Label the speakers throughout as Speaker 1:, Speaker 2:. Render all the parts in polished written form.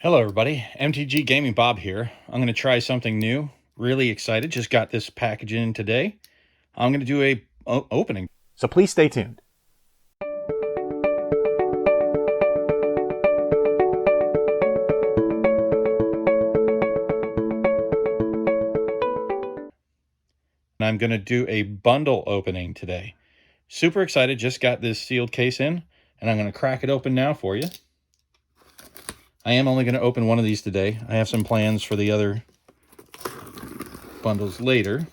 Speaker 1: Hello everybody, MTG Gaming Bob here. I'm going to try something new. Really excited. Just got this package in today. I'm going to do a opening.
Speaker 2: So please stay tuned.
Speaker 1: And I'm going to do a bundle opening today. Super excited. Just got this sealed case in, and I'm going to crack it open now for you. I am only going to open one of these today. I have some plans for the other bundles later,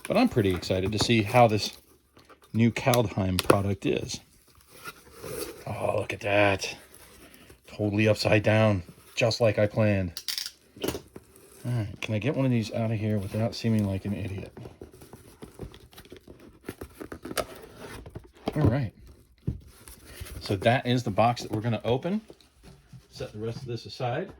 Speaker 1: but I'm pretty excited to see how this new Kaldheim product is. Oh, look at that. Totally upside down, just like I planned. All right, can I get one of these out of here without seeming like an idiot? All right. So that is the box that we're going to open. Set the rest of this aside.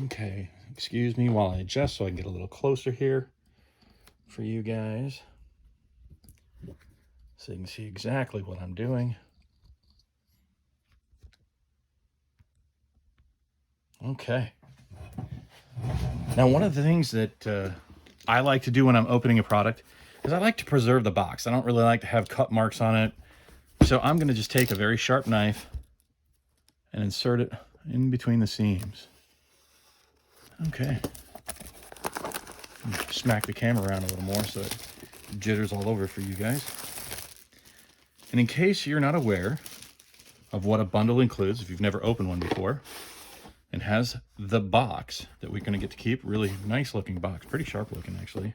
Speaker 1: Okay, excuse me while I adjust so I can get a little closer here for you guys, so you can see exactly what I'm doing. Okay. Now, one of the things that I like to do when I'm opening a product is I like to preserve the box. I don't really like to have cut marks on it. So I'm going to just take a very sharp knife and insert it in between the seams. Okay. Smack the camera around a little more so it jitters all over for you guys. And in case you're not aware of what a bundle includes, if you've never opened one before, it has the box that we're going to get to keep. Really nice looking box, pretty sharp looking actually.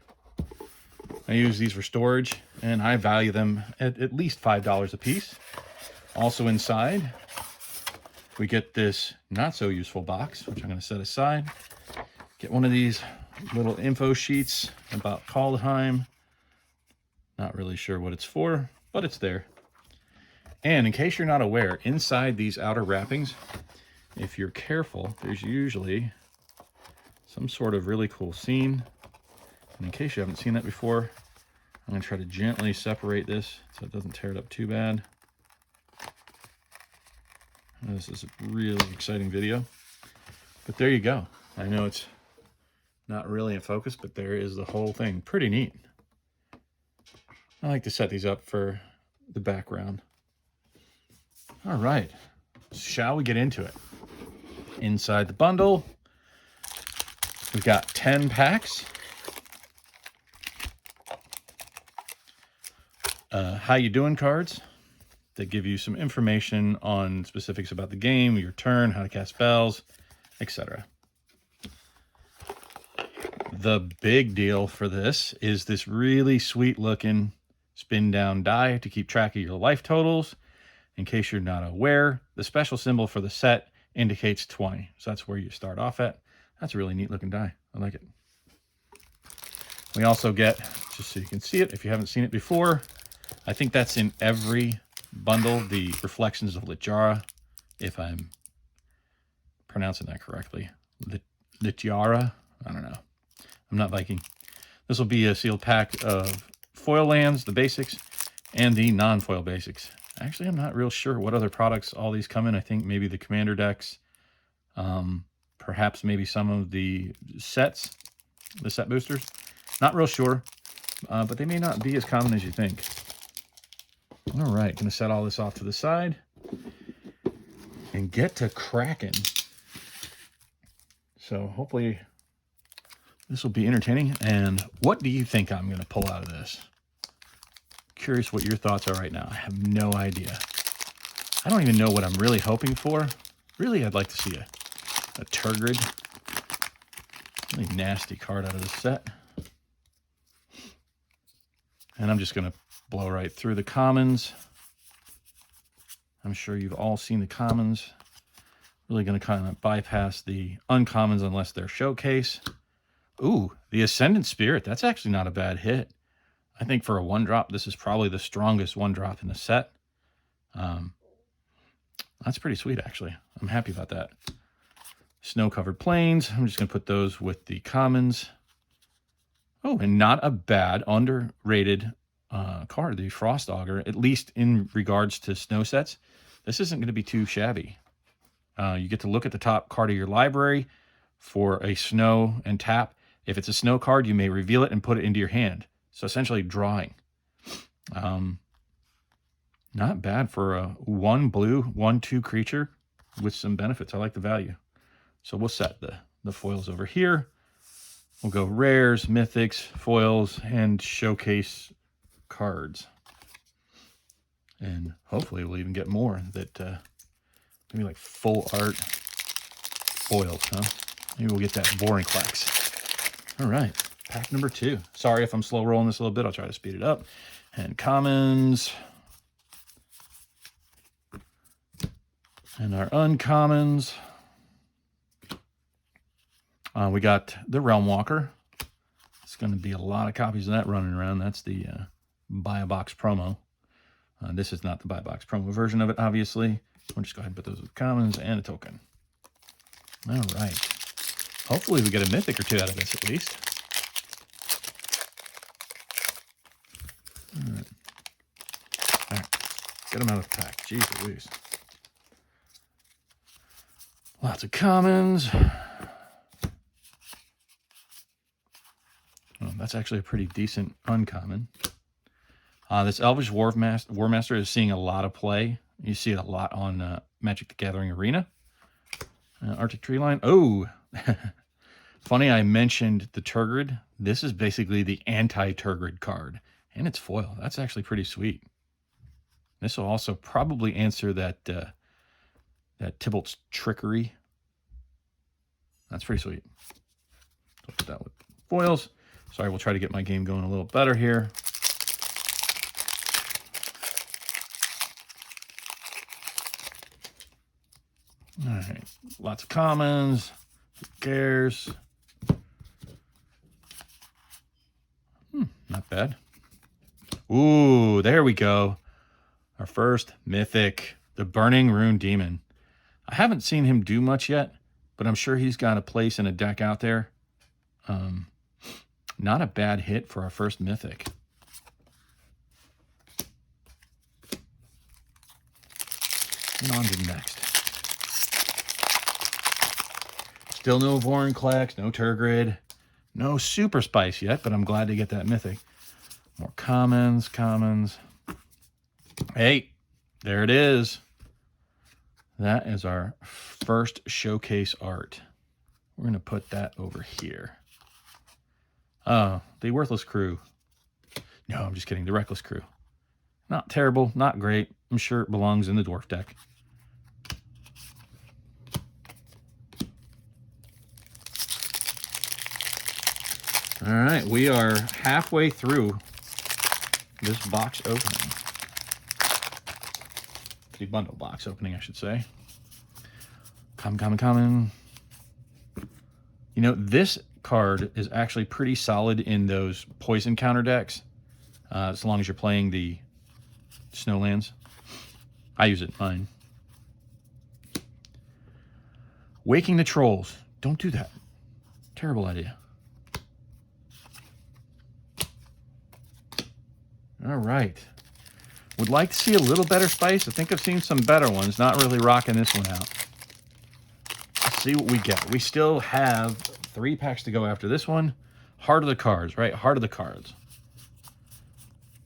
Speaker 1: I use these for storage and I value them at least $5 a piece. Also inside, we get this not so useful box, which I'm going to set aside. Get one of these little info sheets about Kaldheim. Not really sure what it's for, but it's there. And in case you're not aware, inside these outer wrappings, if you're careful, there's usually some sort of really cool scene. And in case you haven't seen that before, I'm going to try to gently separate this so it doesn't tear it up too bad. This is a really exciting video. But there you go. I know it's not really in focus, but there is the whole thing. Pretty neat. I like to set these up for the background. All right. Shall we get into it? Inside the bundle, we've got 10 packs. How you doing cards that give you some information on specifics about the game, your turn, how to cast spells, etc. The big deal for this is this really sweet looking spin down die to keep track of your life totals. In case you're not aware, the special symbol for the set indicates 20. So that's where you start off at. That's a really neat looking die. I like it. We also get, just so you can see it, if you haven't seen it before, I think that's in every bundle, the Reflections of Littjara, if I'm pronouncing that correctly. Littjara? I don't know. I'm not Viking. This will be a sealed pack of foil lands, the basics, and the non-foil basics. Actually, I'm not real sure what other products all these come in. I think maybe the commander decks, perhaps maybe some of the sets, the set boosters. Not real sure, but they may not be as common as you think. All right, going to set all this off to the side and get to cracking. So hopefully this will be entertaining. And what do you think I'm going to pull out of this? Curious what your thoughts are right now. I have no idea. I don't even know what I'm really hoping for. Really, I'd like to see a Turgid. Really nasty card out of the set. And I'm just going to blow right through the commons. I'm sure you've all seen the commons. Really going to kind of bypass the uncommons unless they're showcase. Ooh, the Ascendant Spirit. That's actually not a bad hit. I think for a 1-drop, this is probably the strongest 1-drop in the set. That's pretty sweet, actually. I'm happy about that. Snow-covered plains. I'm just going to put those with the commons. Oh, and not a bad, underrated card, the Frost Augur, at least in regards to snow sets. this isn't going to be too shabby. You get to look at the top card of your library for a snow and tap. If it's a snow card, you may reveal it and put it into your hand. So essentially drawing. Not bad for a 1 blue, 1/2 creature with some benefits. I like the value. So we'll set the foils over here. We'll go rares, mythics, foils, and showcase cards. And hopefully we'll even get more that maybe like full art foils, huh? Maybe we'll get that boring quacks. All right, pack number 2. Sorry if I'm slow rolling this a little bit. I'll try to speed it up. And commons. And our uncommons. We got the Realm Walker. It's going to be a lot of copies of that running around. That's the buy a box promo. This is not the buy box promo version of it, obviously. We'll just go ahead and put those with commons and a token. All right. Hopefully we get a mythic or 2 out of this at least. All right. All right. Get them out of the pack. Jeez Louise. Lots of commons. Oh, that's actually a pretty decent uncommon. This Elvish War Master is seeing a lot of play. You see it a lot on Magic the Gathering Arena. Arctic Tree Line. Oh, funny I mentioned the Turgid. This is basically the anti-Turgid card. And it's foil. That's actually pretty sweet. This will also probably answer that that Tybalt's Trickery. That's pretty sweet. So I'll put that with foils. Sorry, we'll try to get my game going a little better here. All right, lots of commons. Who cares? Not bad. Ooh, there we go. Our first mythic, the Burning Rune Demon. I haven't seen him do much yet, but I'm sure he's got a place in a deck out there. Not a bad hit for our first mythic. And on to the next. Still no Vorinclex, no Turgid, no Super Spice yet, but I'm glad to get that mythic. More commons. Hey, there it is. That is our first showcase art. We're going to put that over here. Oh, the Worthless Crew. No, I'm just kidding. The Reckless Crew. Not terrible, not great. I'm sure it belongs in the Dwarf deck. All right, we are halfway through this box opening. The bundle box opening, I should say. Common. You know, this card is actually pretty solid in those poison counter decks, as long as you're playing the Snowlands. I use it in mine. Waking the Trolls. Don't do that. Terrible idea. All right. Would like to see a little better spice. I think I've seen some better ones. Not really rocking this one out. Let's see what we get. We still have 3 packs to go after this one. Heart of the cards, right? Heart of the cards.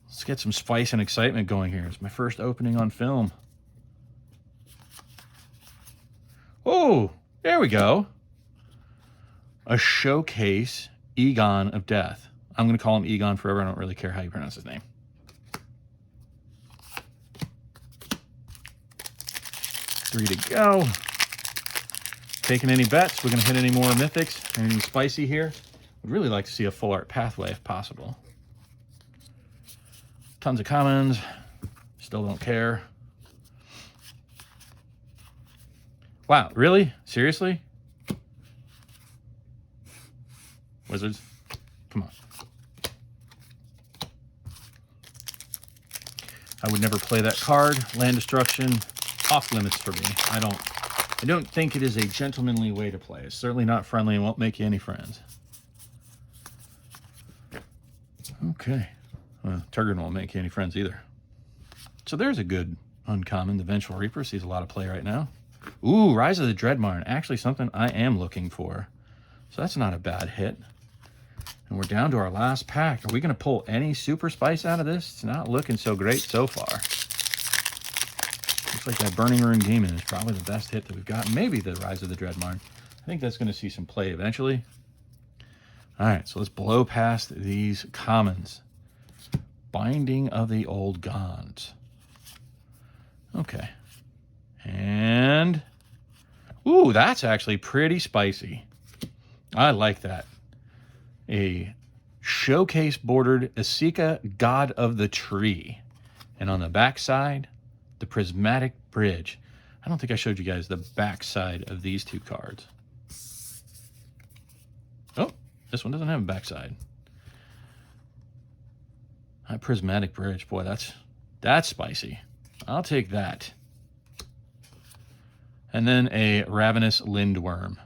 Speaker 1: Let's get some spice and excitement going here. It's my first opening on film. Oh, there we go. A showcase Egon of Death. I'm going to call him Egon forever. I don't really care how you pronounce his name. Three to go. Taking any bets? We're going to hit any more mythics? Anything spicy here? Would really like to see a full art pathway if possible. Tons of commons. Still don't care. Wow, really? Seriously? Wizards? Come on. I would never play that card. Land destruction. Off limits for me. I don't think it is a gentlemanly way to play. It's certainly not friendly and won't make you any friends. Okay. Turgid won't make you any friends either. So there's a good uncommon. The Vengeful Reaper sees a lot of play right now. Ooh, Rise of the Dreadmarn. Actually something I am looking for. So that's not a bad hit. And we're down to our last pack. Are we going to pull any Super Spice out of this? It's not looking so great so far. Looks like that Burning Rune Demon is probably the best hit that we've got. Maybe the Rise of the Dreadmarn. I think that's going to see some play eventually. All right, so let's blow past these commons. Binding of the Old Gods. Okay. And... ooh, that's actually pretty spicy. I like that. A showcase bordered Asika, God of the Tree. And on the back side, the Prismatic Bridge. I don't think I showed you guys the back side of these two cards. Oh, this one doesn't have a backside. That Prismatic Bridge, boy, that's spicy. I'll take that. And then a Ravenous Lindworm.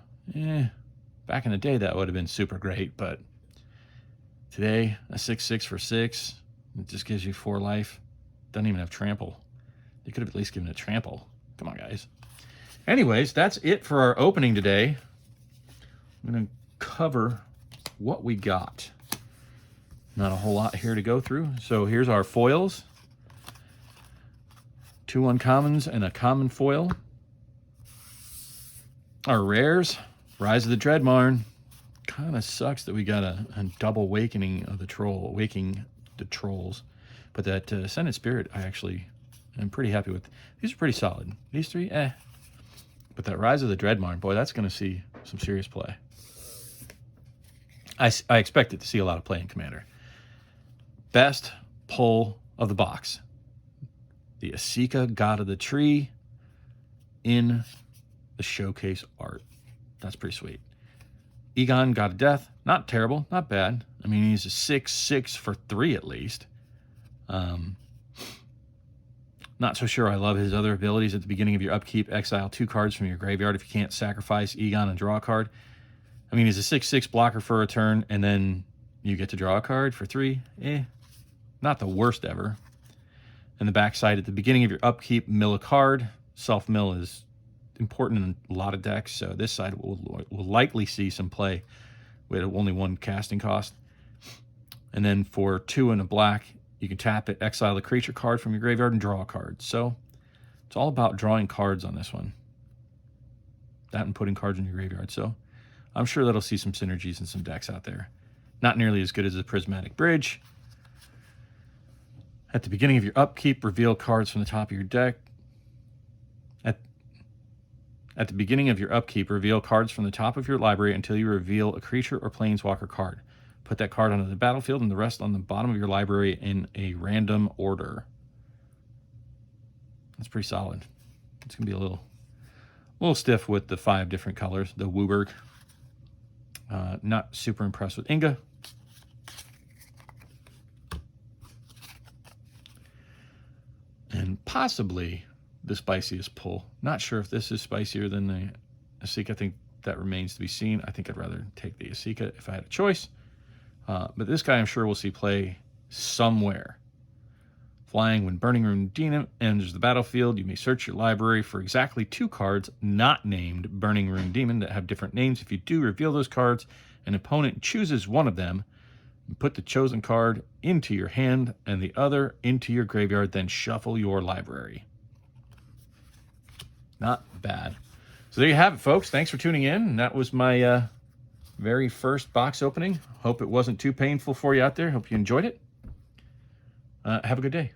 Speaker 1: Back in the day, that would have been super great, but today, a 6/6 for 6. It just gives you 4 life. Doesn't even have trample. You could have at least given it trample. Come on, guys. Anyways, that's it for our opening today. I'm going to cover what we got. Not a whole lot here to go through. So here's our foils. 2 uncommons and a common foil. Our rares, Rise of the Dreadmarn. Kind of sucks that we got a double waking of the trolls. But that Ascended Spirit, I actually am pretty happy with. These are pretty solid. These 3, But that Rise of the Dreadmarn, boy, that's going to see some serious play. I expect it to see a lot of play in Commander. Best pull of the box. The Asika, God of the Tree, in the showcase art. That's pretty sweet. Egon, God of Death. Not terrible. Not bad. I mean, he's a 6/6 for 3 at least. Not so sure I love his other abilities. At the beginning of your upkeep, exile 2 cards from your graveyard if you can't sacrifice Egon and draw a card. I mean, he's a 6/6 blocker for a turn, and then you get to draw a card for 3. Not the worst ever. And the backside, at the beginning of your upkeep, mill a card. Self-mill is important in a lot of decks, so this side will likely see some play with only 1 casting cost. And then for 2 and a black, you can tap it, exile a creature card from your graveyard, and draw a card. So it's all about drawing cards on this one. That and putting cards in your graveyard. So I'm sure that'll see some synergies in some decks out there. Not nearly as good as the Prismatic Bridge. At the beginning of your upkeep, reveal cards from the top of your deck. At the beginning of your upkeep, reveal cards from the top of your library until you reveal a creature or planeswalker card. Put that card onto the battlefield and the rest on the bottom of your library in a random order. That's pretty solid. It's going to be a little stiff with the 5 different colors. The Wooburg. Not super impressed with Inga. And possibly the spiciest pull. Not sure if this is spicier than the Asika. I think that remains to be seen. I think I'd rather take the Asika if I had a choice. But this guy I'm sure we'll see play somewhere. Flying, when Burning Rune Demon enters the battlefield, you may search your library for exactly 2 cards not named Burning Rune Demon that have different names. If you do, reveal those cards. An opponent chooses one of them. And put the chosen card into your hand and the other into your graveyard, then shuffle your library. Not bad. So there you have it, folks. Thanks for tuning in. And that was my very first box opening. Hope it wasn't too painful for you out there. Hope you enjoyed it. Have a good day.